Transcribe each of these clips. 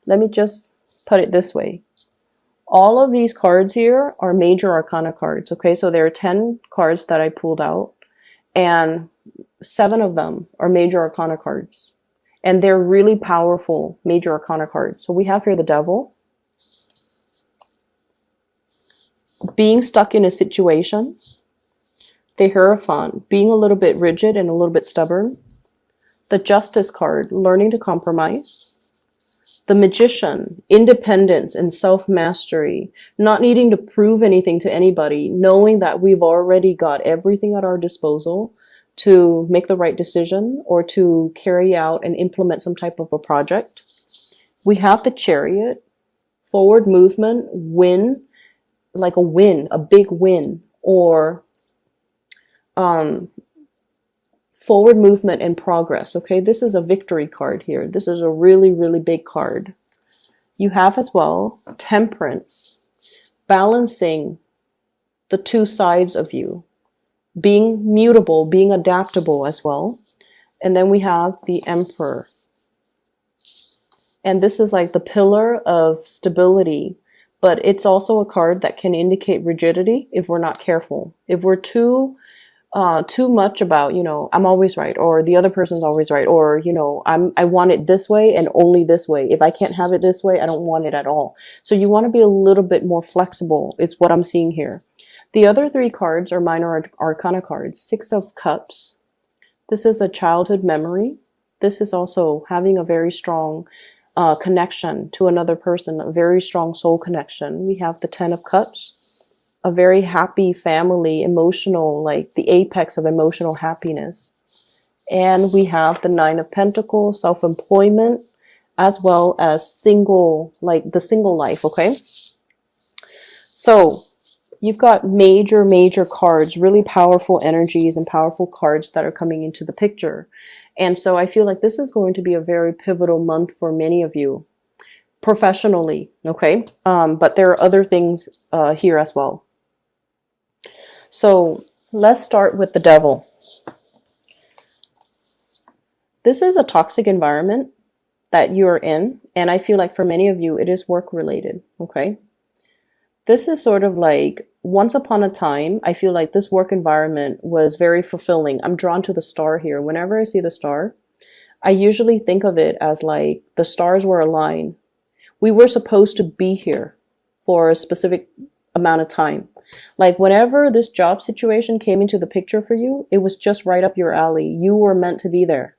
let me just put it this way. All of these cards here are major arcana cards. Okay, so there are 10 cards that I pulled out, and 7 of them are major arcana cards. And they're really powerful major arcana cards. So we have here the Devil, being stuck in a situation, the Hierophant, being a little bit rigid and a little bit stubborn, the Justice card, learning to compromise, the Magician, independence and self-mastery, not needing to prove anything to anybody, knowing that we've already got everything at our disposal to make the right decision or to carry out and implement some type of a project. We have the Chariot, forward movement, win, like a win, a big win, or forward movement and progress. Okay, this is a victory card here. This is a really, really big card. You have as well Temperance, balancing the two sides of you, being mutable, being adaptable as well. And then we have the Emperor. And this is like the pillar of stability, but it's also a card that can indicate rigidity if we're not careful. If we're too much about, I'm always right, or the other person's always right, or, I want it this way and only this way. If I can't have it this way, I don't want it at all. So you want to be a little bit more flexible. It's what I'm seeing here. The other 3 cards are minor arcana cards. 6 of Cups. This is a childhood memory. This is also having a very strong connection to another person, a very strong soul connection. We have the 10 of Cups, a very happy family, emotional, like the apex of emotional happiness. And we have the 9 of Pentacles, self-employment, as well as single, like the single life, okay? So you've got major, major cards, really powerful energies and powerful cards that are coming into the picture. And so I feel like this is going to be a very pivotal month for many of you professionally, okay? But there are other things here as well. So let's start with the Devil. This is a toxic environment that you're in, and I feel like for many of you, it is work related, okay? This is sort of like, once upon a time, I feel like this work environment was very fulfilling. I'm drawn to the star here. Whenever I see the star, I usually think of it as like the stars were aligned. We were supposed to be here for a specific amount of time. Like whenever this job situation came into the picture for you, it was just right up your alley. You were meant to be there.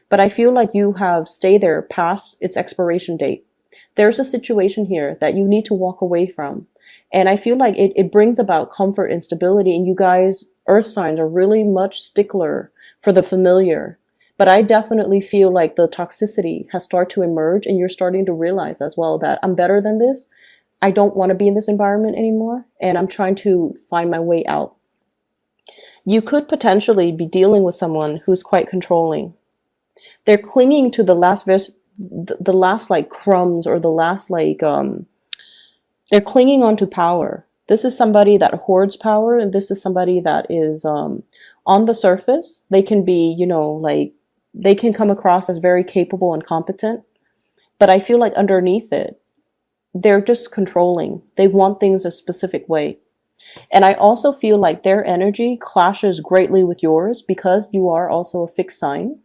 But I feel like you have stayed there past its expiration date. There's a situation here that you need to walk away from. And I feel like it brings about comfort and stability. And you guys, earth signs, are really much stickler for the familiar. But I definitely feel like the toxicity has started to emerge, and you're starting to realize as well that I'm better than this. I don't want to be in this environment anymore, and I'm trying to find my way out. You could potentially be dealing with someone who's quite controlling. They're clinging to the last like crumbs, or the last like they're clinging onto power. This is somebody that hoards power, and this is somebody that is on the surface. They can be, like they can come across as very capable and competent, but I feel like underneath it, they're just controlling. They want things a specific way. And I also feel like their energy clashes greatly with yours because you are also a fixed sign.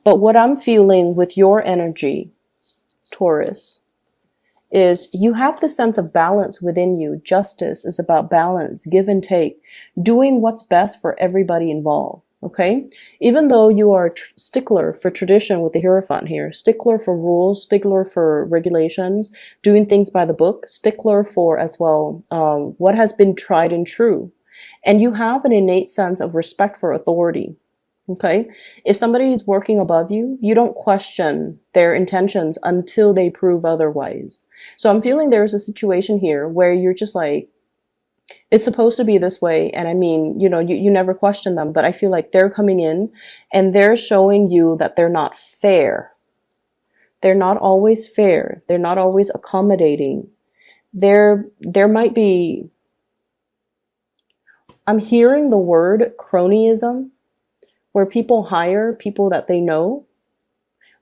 But what I'm feeling with your energy, Taurus, is you have the sense of balance within you. Justice is about balance, give and take, doing what's best for everybody involved. Okay, even though you are stickler for tradition with the Hierophant here, stickler for rules, stickler for regulations, doing things by the book, stickler for as well what has been tried and true. And you have an innate sense of respect for authority. Okay, if somebody is working above you, you don't question their intentions until they prove otherwise. So I'm feeling there's a situation here where you're just like, it's supposed to be this way. And I mean, you never question them, but I feel like they're coming in and they're showing you that they're not fair. They're not always fair. They're not always accommodating. There might be, I'm hearing the word cronyism, where people hire people that they know,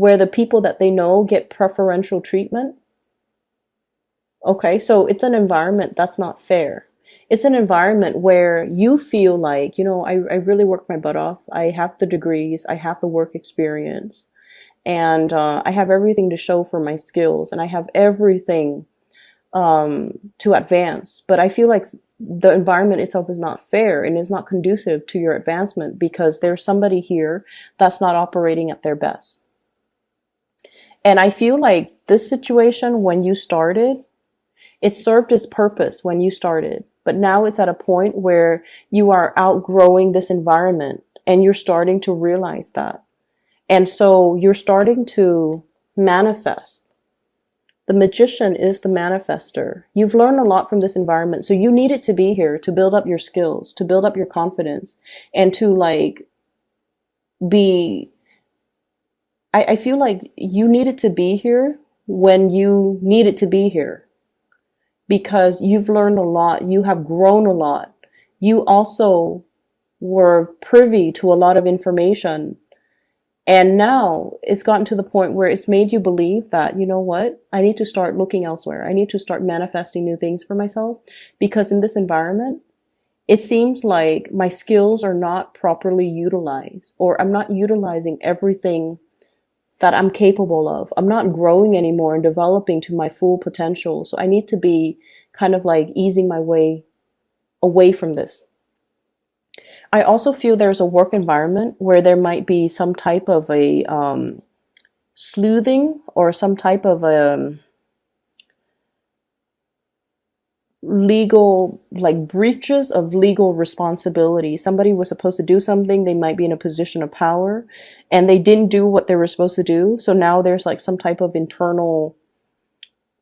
where the people that they know get preferential treatment. Okay, so it's an environment that's not fair. It's an environment where you feel like, I really work my butt off. I have the degrees, I have the work experience, and I have everything to show for my skills, and I have everything to advance. But I feel like the environment itself is not fair and is not conducive to your advancement because there's somebody here that's not operating at their best. And I feel like this situation, when you started, it served its purpose when you started, but now it's at a point where you are outgrowing this environment and you're starting to realize that. And so you're starting to manifest. The magician is the manifester. You've learned a lot from this environment, so you need it to be here to build up your skills, to build up your confidence, and to be, I feel like you needed to be here when you needed to be here. Because you've learned a lot, you have grown a lot. You also were privy to a lot of information. And now it's gotten to the point where it's made you believe that, you know what, I need to start looking elsewhere. I need to start manifesting new things for myself. Because in this environment, it seems like my skills are not properly utilized, or I'm not utilizing everything that I'm capable of. I'm not growing anymore and developing to my full potential. So I need to be kind of easing my way away from this. I also feel there's a work environment where there might be some type of a sleuthing or some type of legal, breaches of legal responsibility. Somebody was supposed to do something. They might be in a position of power and they didn't do what they were supposed to do. So now there's some type of internal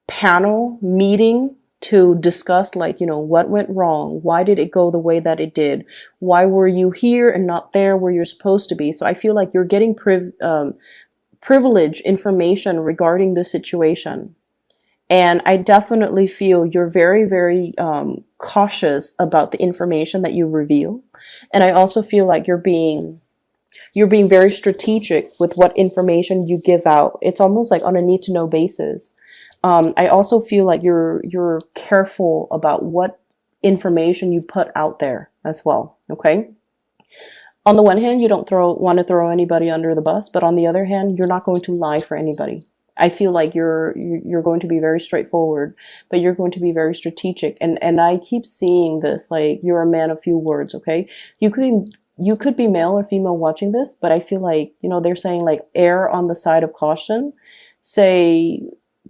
panel meeting to discuss what went wrong. Why did it go the way that it did? Why were you here and not there where you're supposed to be? So I feel like you're getting privileged information regarding this situation. And I definitely feel you're very, very cautious about the information that you reveal. And I also feel like you're being very strategic with what information you give out. It's almost on a need to know basis. I also feel like you're careful about what information you put out there as well. Okay. On the one hand, you don't want to throw anybody under the bus, but on the other hand, you're not going to lie for anybody. I feel like you're going to be very straightforward, but you're going to be very strategic. And I keep seeing this, you're a man of few words, okay? You could be male or female watching this, but I feel like, they're saying err on the side of caution. Say,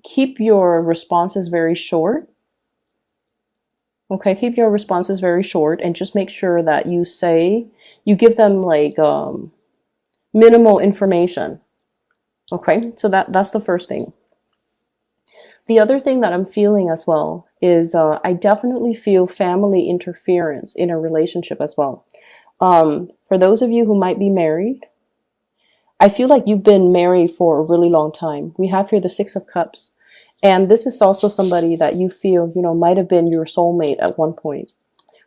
keep your responses very short. Okay, keep your responses very short and just make sure that you give them minimal information. Okay, so that's the first thing. The other thing that I'm feeling as well is I definitely feel family interference in a relationship as well. For those of you who might be married, I feel like you've been married for a really long time. We have here the Six of Cups. And this is also somebody that you feel, might have been your soulmate at one point.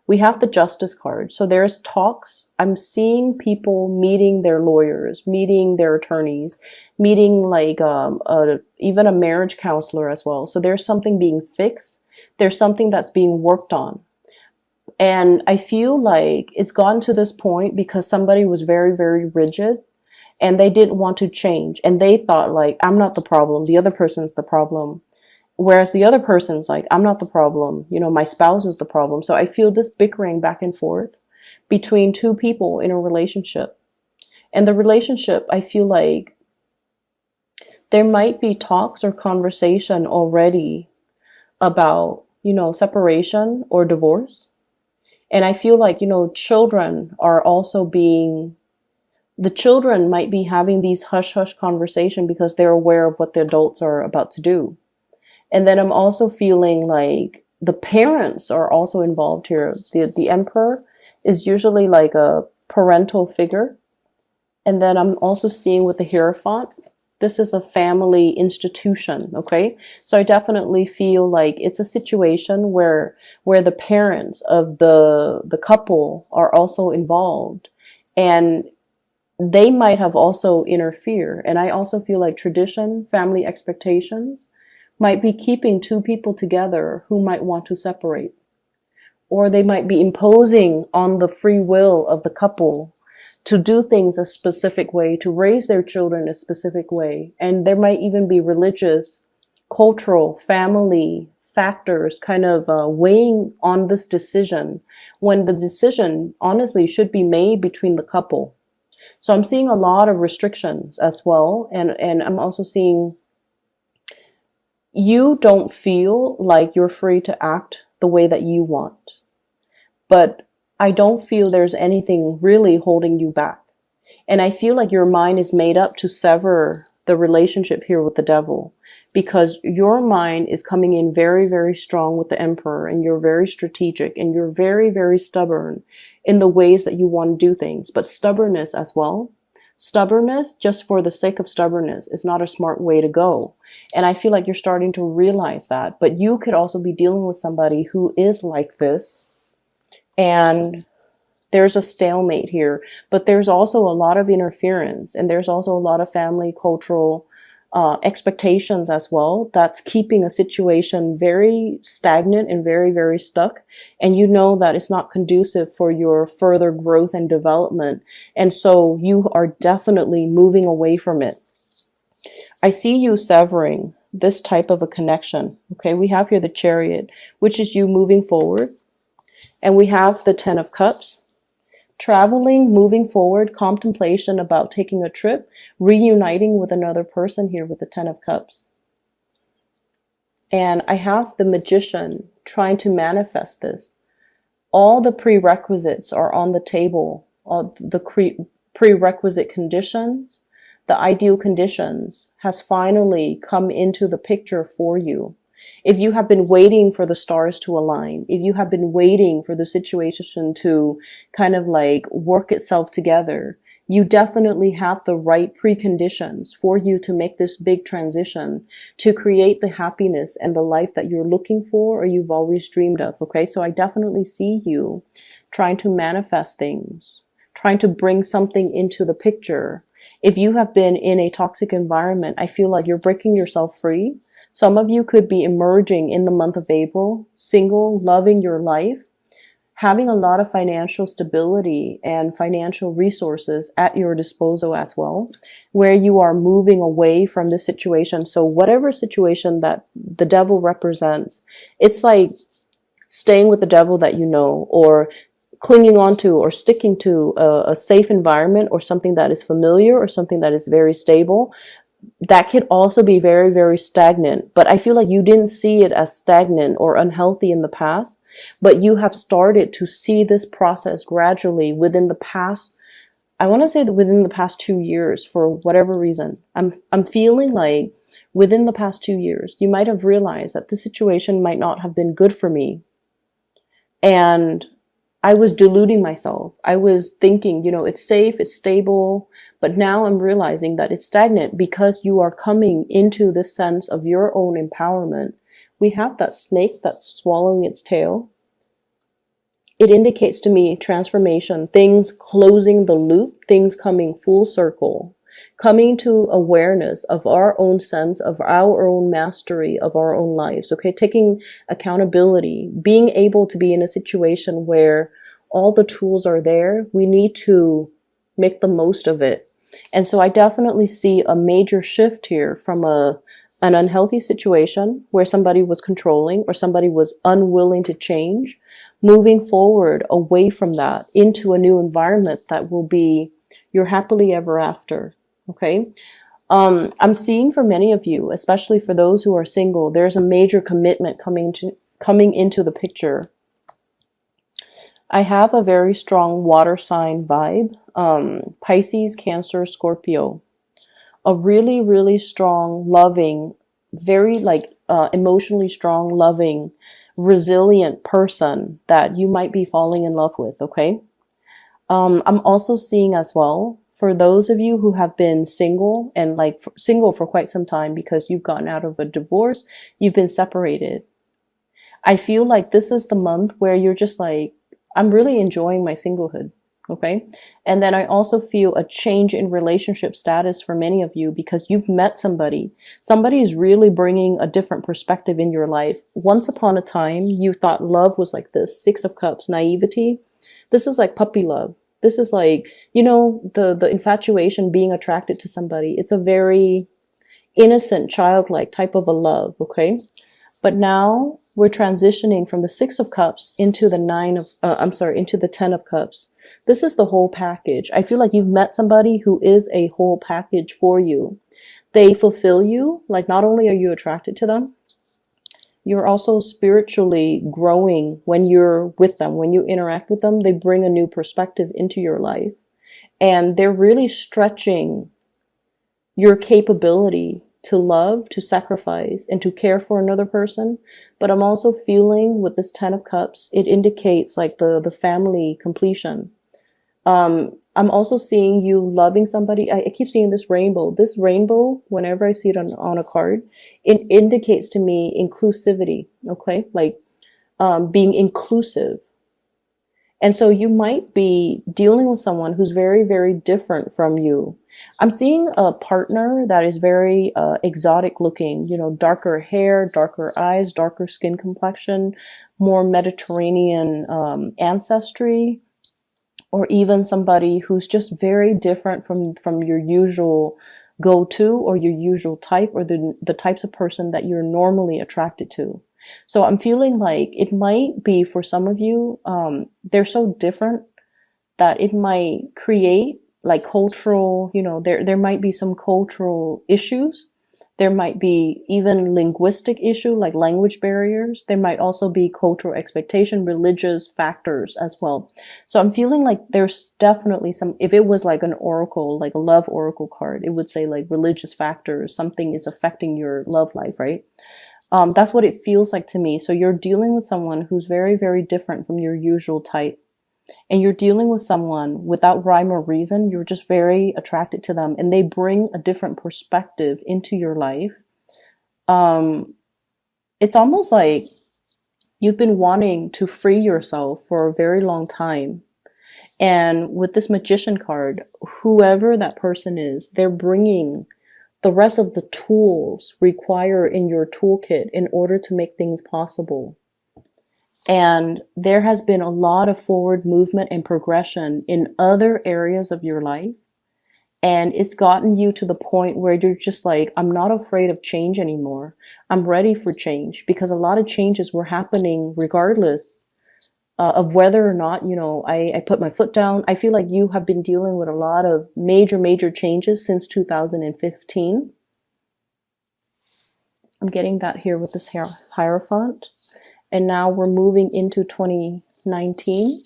We have the Justice card. So there's talks. I'm seeing people meeting their lawyers, meeting their attorneys, meeting even a marriage counselor as well. So there's something being fixed. There's something that's being worked on. And I feel like it's gotten to this point because somebody was very, very rigid and they didn't want to change. And they thought I'm not the problem. The other person's the problem. Whereas the other person's I'm not the problem. My spouse is the problem. So I feel this bickering back and forth between two people in a relationship. And the relationship, I feel like there might be talks or conversation already about, separation or divorce. And I feel like, children are also the children might be having these hush-hush conversation because they're aware of what the adults are about to do. And then I'm also feeling like the parents are also involved here. The Emperor is usually a parental figure. And then I'm also seeing with the Hierophant, this is a family institution, okay? So I definitely feel like it's a situation where the parents of the couple are also involved. And they might have also interfered. And I also feel like tradition, family expectations might be keeping two people together who might want to separate. Or they might be imposing on the free will of the couple to do things a specific way, to raise their children a specific way. And there might even be religious, cultural, family factors kind of weighing on this decision, when the decision honestly should be made between the couple. So I'm seeing a lot of restrictions as well. And I'm also seeing you don't feel like you're free to act the way that you want. But I don't feel there's anything really holding you back. And I feel like your mind is made up to sever the relationship here with the devil, because your mind is coming in very, very strong with the emperor, and you're very strategic and you're very, very stubborn in the ways that you want to do things. But stubbornness as well. Stubbornness just for the sake of stubbornness is not a smart way to go. And I feel like you're starting to realize that. But you could also be dealing with somebody who is like this. And there's a stalemate here, but there's also a lot of interference, and there's also a lot of family cultural expectations as well that's keeping a situation very stagnant and very, very stuck. And you know that it's not conducive for your further growth and development. And so you are definitely moving away from it. I see you severing this type of a connection. Okay, we have here the Chariot, which is you moving forward. And we have the Ten of Cups. Traveling, moving forward, contemplation about taking a trip, reuniting with another person here with the Ten of Cups. And I have the Magician trying to manifest this. All the prerequisites are on the table. All the prerequisite conditions, the ideal conditions has finally come into the picture for you. If you have been waiting for the stars to align, if you have been waiting for the situation to kind of like work itself together, you definitely have the right preconditions for you to make this big transition, to create the happiness and the life that you're looking for or you've always dreamed of. Okay, so I definitely see you trying to manifest things, trying to bring something into the picture. If you have been in a toxic environment, I feel like you're breaking yourself free. Some of you could be emerging in the month of April, single, loving your life, having a lot of financial stability and financial resources at your disposal as well, where you are moving away from this situation. So whatever situation that the devil represents, it's like staying with the devil that you know, or clinging on to or sticking to a safe environment or something that is familiar or something that is very stable. That could also be very, very stagnant. But I feel like you didn't see it as stagnant or unhealthy in the past, but you have started to see this process gradually within the past, I want to say that within the past 2 years, for whatever reason. I'm feeling like within the past 2 years, you might have realized that this situation might not have been good for me. And I was deluding myself. I was thinking, it's safe, it's stable, but now I'm realizing that it's stagnant because you are coming into this sense of your own empowerment. We have that snake that's swallowing its tail. It indicates to me transformation, things closing the loop, things coming full circle, coming to awareness of our own sense, of our own mastery of our own lives. Okay, taking accountability, being able to be in a situation where all the tools are there. We need to make the most of it. And so I definitely see a major shift here from an unhealthy situation where somebody was controlling or somebody was unwilling to change, moving forward away from that into a new environment that will be your happily ever after. Okay. I'm seeing for many of you, especially for those who are single, there's a major commitment coming into the picture. I have a very strong water sign vibe. Pisces, Cancer, Scorpio. A really, really strong, loving, very emotionally strong, loving, resilient person that you might be falling in love with, okay? I'm also seeing as well, for those of you who have been single and single for quite some time because you've gotten out of a divorce, you've been separated. I feel like this is the month where you're just like, I'm really enjoying my singlehood. Okay. And then I also feel a change in relationship status for many of you because you've met somebody. Somebody is really bringing a different perspective in your life. Once upon a time, you thought love was like this, Six of Cups, naivety. This is like puppy love. This is like, the infatuation, being attracted to somebody. It's a very innocent, childlike type of a love. Okay. But now we're transitioning from the Six of Cups into the into the Ten of Cups. This is the whole package. I feel like you've met somebody who is a whole package for you. They fulfill you. Like, not only are you attracted to them, you're also spiritually growing when you're with them. When you interact with them, they bring a new perspective into your life. And they're really stretching your capability to love, to sacrifice, and to care for another person. But I'm also feeling with this Ten of Cups, it indicates like the family completion. I'm also seeing you loving somebody. I keep seeing this rainbow. This rainbow, whenever I see it on a card, it indicates to me inclusivity. Okay. Like, being inclusive. And so you might be dealing with someone who's very, very different from you. I'm seeing a partner that is very exotic looking, darker hair, darker eyes, darker skin complexion, more Mediterranean ancestry, or even somebody who's just very different from your usual go-to or your usual type, or the types of person that you're normally attracted to. So I'm feeling like it might be for some of you, they're so different that it might create like cultural, there might be some cultural issues. There might be even linguistic issue, like language barriers. There might also be cultural expectation, religious factors as well. So I'm feeling like there's definitely some, if it was like an oracle, like a love oracle card, it would say like religious factors, something is affecting your love life, right? That's what it feels like to me. So you're dealing with someone who's very, very different from your usual type. And you're dealing with someone without rhyme or reason. You're just very attracted to them, and they bring a different perspective into your life. It's almost like you've been wanting to free yourself for a very long time. And with this Magician card, whoever that person is, they're bringing the rest of the tools required in your toolkit in order to make things possible. And there has been a lot of forward movement and progression in other areas of your life. And it's gotten you to the point where you're just like, I'm not afraid of change anymore. I'm ready for change, because a lot of changes were happening regardless of whether or not, I put my foot down. I feel like you have been dealing with a lot of major, major changes since 2015. I'm getting that here with this Hierophant. And now we're moving into 2019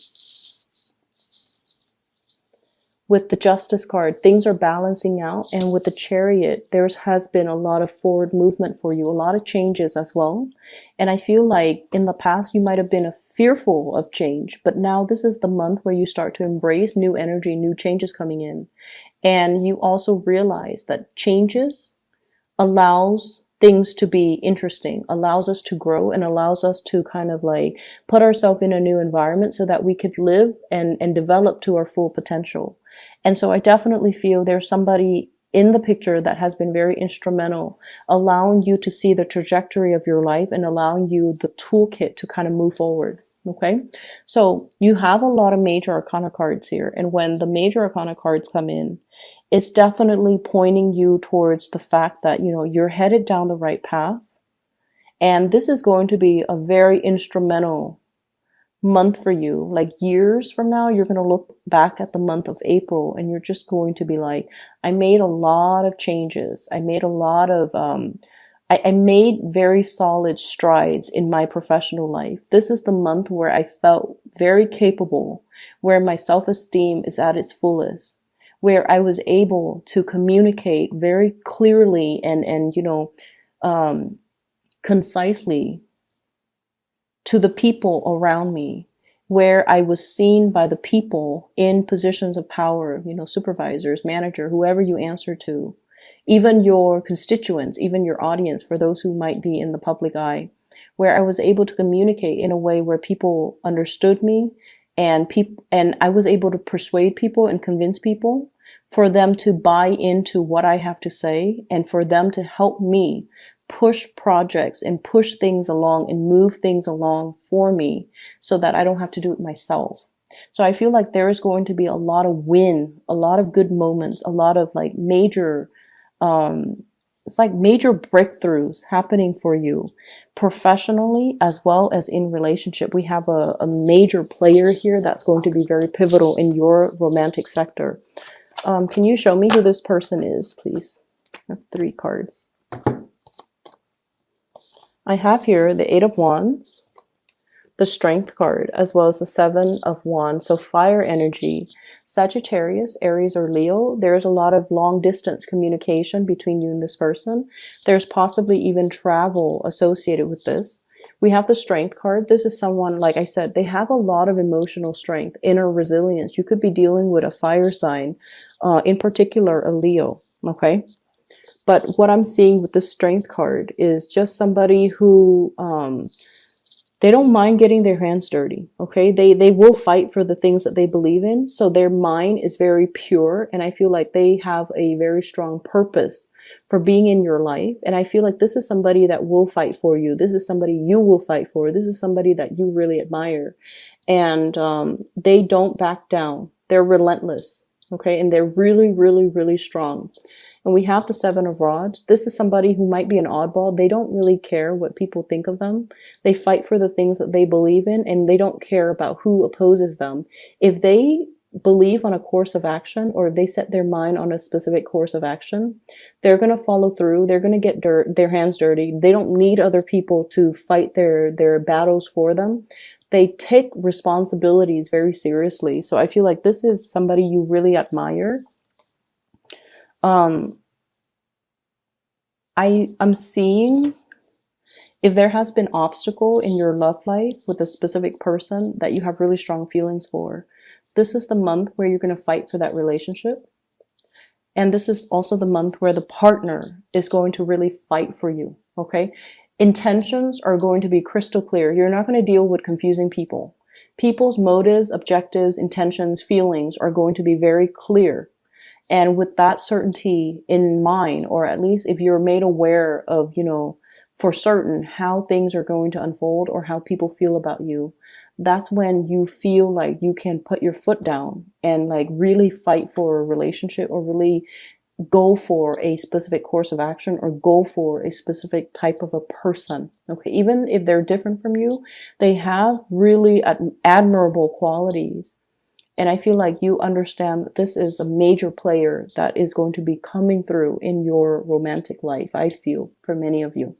with the Justice card. Things are balancing out. And with the Chariot, there has been a lot of forward movement for you, a lot of changes as well. And I feel like in the past, you might have been fearful of change, but now this is the month where you start to embrace new energy, new changes coming in. And you also realize that changes allows things to be interesting, allows us to grow, and allows us to kind of like put ourselves in a new environment so that we could live and develop to our full potential. And so I definitely feel there's somebody in the picture that has been very instrumental, allowing you to see the trajectory of your life and allowing you the toolkit to kind of move forward. Okay. So you have a lot of major arcana cards here. And when the major arcana cards come in, it's definitely pointing you towards the fact that, you're headed down the right path. And this is going to be a very instrumental month for you. Like years from now, you're going to look back at the month of April and you're just going to be like, I made a lot of changes. I made a lot of, I made very solid strides in my professional life. This is the month where I felt very capable, where my self-esteem is at its fullest, where I was able to communicate very clearly and concisely to the people around me, where I was seen by the people in positions of power, supervisors, manager, whoever you answer to, even your constituents, even your audience, for those who might be in the public eye, where I was able to communicate in a way where people understood me and I was able to persuade people and convince people for them to buy into what I have to say and for them to help me push projects and push things along and move things along for me so that I don't have to do it myself. So I feel like there is going to be a lot of a lot of good moments, a lot of like major it's like major breakthroughs happening for you professionally as well as in relationship. We have a major player here that's going to be very pivotal in your romantic sector. Can you show me who this person is, please? I have 3 cards. I have here the 8 of Wands, the Strength card, as well as the 7 of Wands. So fire energy, Sagittarius, Aries, or Leo. There's a lot of long distance communication between you and this person. There's possibly even travel associated with this. We have the Strength card. This is someone, like I said, they have a lot of emotional strength, inner resilience. You could be dealing with a fire sign, in particular a Leo, okay? But what I'm seeing with the Strength card is just somebody who they don't mind getting their hands dirty, okay? They will fight for the things that they believe in. So their mind is very pure, and I feel like they have a very strong purpose for being in your life. And I feel like this is somebody that will fight for you. This is somebody you will fight for. This is somebody that you really admire. And they don't back down. They're relentless, okay? And they're really, really, really strong. And we have the 7 of Rods. This is somebody who might be an oddball. They don't really care what people think of them. They fight for the things that they believe in, and they don't care about who opposes them. If they believe on a course of action, or if they set their mind on a specific course of action, they're going to follow through. They're going to get their hands dirty. They don't need other people to fight their battles for them. They take responsibilities very seriously. So I feel like this is somebody you really admire. I'm seeing if there has been obstacle in your love life with a specific person that you have really strong feelings for, this is the month where you're going to fight for that relationship. And this is also the month where the partner is going to really fight for you, okay? Intentions are going to be crystal clear. You're not going to deal with confusing people. People's motives, objectives, intentions, feelings are going to be very clear. And with that certainty in mind, or at least if you're made aware of, for certain how things are going to unfold or how people feel about you, that's when you feel like you can put your foot down and like really fight for a relationship, or really go for a specific course of action, or go for a specific type of a person. Okay, even if they're different from you, they have really admirable qualities. And I feel like you understand that this is a major player that is going to be coming through in your romantic life, I feel, for many of you.